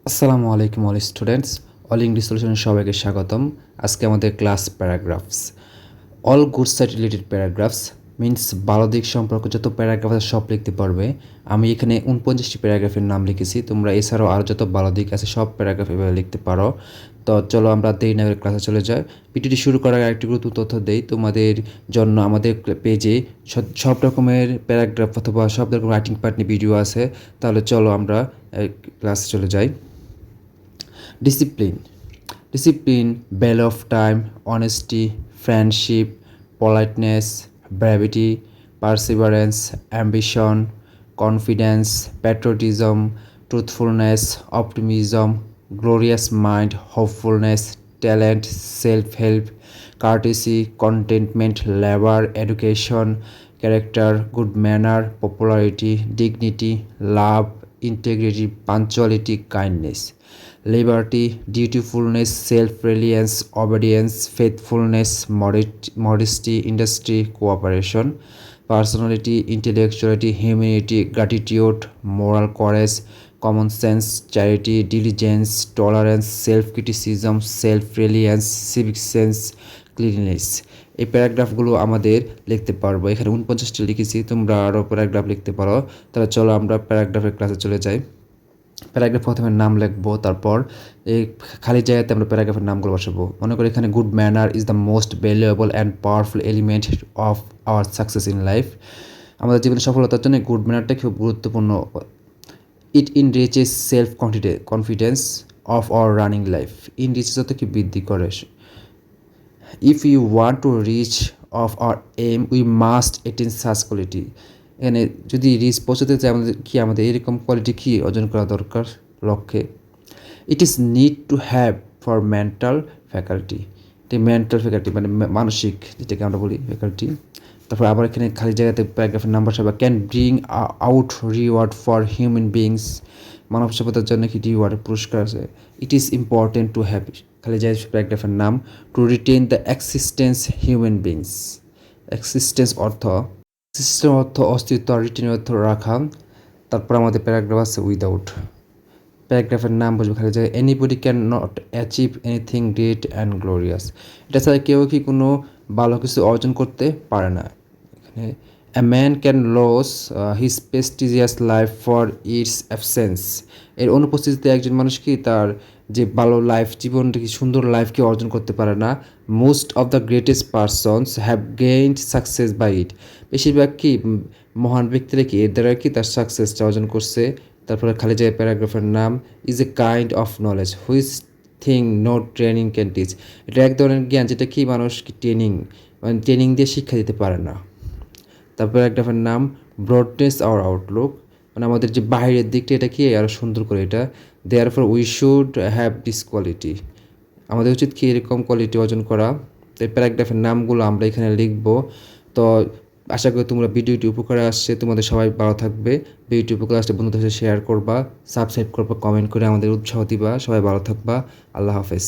আসসালামু আলাইকুম all students. All English সলিউশনে সবাইকে স্বাগতম। আজকে আমাদের class paragraphs. All good side related paragraphs means ভালো দিক সম্পর্কে যত প্যারাগ্রাফ আছে সব লিখতে পারবে। আমি এখানে 49টি প্যারাগ্রাফের নাম লিখেছি, তোমরা এছাড়াও আরও যত ভালো দিক আছে সব প্যারাগ্রাফ এভাবে লিখতে পারো। তো চলো আমরা দেরি না করে ক্লাসে চলে যাই। ভিডিওটি শুরু করার আরেকটি গুরুত্বপূর্ণ তথ্য দেই তোমাদের জন্য। আমাদের পেজে সব রকমের প্যারাগ্রাফ অথবা সব রকম রাইটিং পার্ট নিয়ে ভিডিও আছে। তাহলে চলো আমরা ক্লাসে চলে যাই। Discipline, value of time, honesty, friendship, politeness, brevity, perseverance, ambition, confidence, patriotism, truthfulness, optimism, glorious mind, hopefulness, talent, self-help, courtesy, contentment, labor, education, character, good manner, popularity, dignity, love, integrity, punctuality, kindness, liberty, dutifulness, self-reliance, obedience, faithfulness, modesty, industry, cooperation, personality, intellectuality, humanity, gratitude, moral courage, common sense, charity, diligence, tolerance, self-criticism, self-reliance, civic sense, cleanness. এই প্যারাগ্রাফগুলো আমাদের লিখতে পারবো। এখানে 49টি লিখেছি, তোমরা আরও paragraph লিখতে পারো। তাহলে চলো আমরা প্যারাগ্রাফের ক্লাসে চলে যাই। প্যারাগ্রাফ প্রথমে নাম লিখবো, তারপর এই খালি জায়গাতে আমরা প্যারাগ্রাফের নামগুলো বসাবো। মনে করি এখানে good manner is the most valuable and powerful element of our success in life. আমাদের জীবনের সফলতার জন্য গুড ম্যানারটা খুব গুরুত্বপূর্ণ। It enriches self confidence of our running life. Enriches অর্থ কি বৃদ্ধি করে। If you want to reach of our aim we must attain such quality. এখানে যদি রিচ পৌঁছাতে চাই আমাদের এরকম কোয়ালিটি কি অর্জন করা দরকার লক্ষ্যে। It is need to have for mental faculty. এটি মেন্টাল ফ্যাকাল্টি মানে মানসিক, যেটাকে আমরা বলি ফ্যাকাল্টি। তারপর আবার এখানে খালি জায়গাতে প্যারাগ্রাফের নাম্বার সবাই can bring out reward for human beings. মানব সভ্যতার জন্য কি রিওয়ার্ড পুরস্কার আছে। It is important to have খালি জায়গায় প্যারাগ্রাফের নাম to retain the existence human beings. Existence অর্থ অস্তিত্ব, আর রিটেন অর্থ রাখা। তারপর আমাদের প্যারাগ্রাফ আছে উইদাউট। প্যারাগ্রাফের নাম বসবে খালি জায়গায় anybody can not achieve anything great and glorious. এটা ছাড়া কেউ কি কোনো ভালো কিছু অর্জন করতে পারে না। এখানে a man can lose his prestigious life for its absence. এর অনুপস্থিতিতে একজন মানুষ কি তার যে ভালো লাইফ, জীবনটা কি সুন্দর লাইফকে অর্জন করতে পারে না। Most of the greatest persons have gained success by it. বেশিরভাগ কি মহান ব্যক্তিরা কি এর দ্বারা কি তার সাকসেসটা অর্জন করছে। তারপরে খালি জায়গায় প্যারাগ্রাফের নাম is a kind of knowledge which thing no training can teach. এটা এক ধরনের জ্ঞান যেটা কি মানুষ কি ট্রেনিং দিয়ে শিক্ষা দিতে পারে না। তারপর প্যারাগ্রাফের নাম ব্রডনেস আওয়ার আউটলুক, মানে আমাদের যে বাইরের দিকটা এটা কি আরও সুন্দর করে। এটা therefore we should have this quality. আমাদের উচিত কি এরকম কোয়ালিটি অর্জন করা। তো এই প্যারাগ্রাফের নামগুলো আমরা এখানে লিখবো। তো আশা করি তোমরা ভিডিওটি উপকারে আসছে, তোমাদের সবাই ভালো থাকবে। ভিডিওটি উপকারে আসলে বন্ধুদের সাথে শেয়ার করবা, সাবস্ক্রাইব করবা, কমেন্ট করে আমাদের উৎসাহ দিবা। সবাই ভালো থাকবা। আল্লাহ হাফেজ।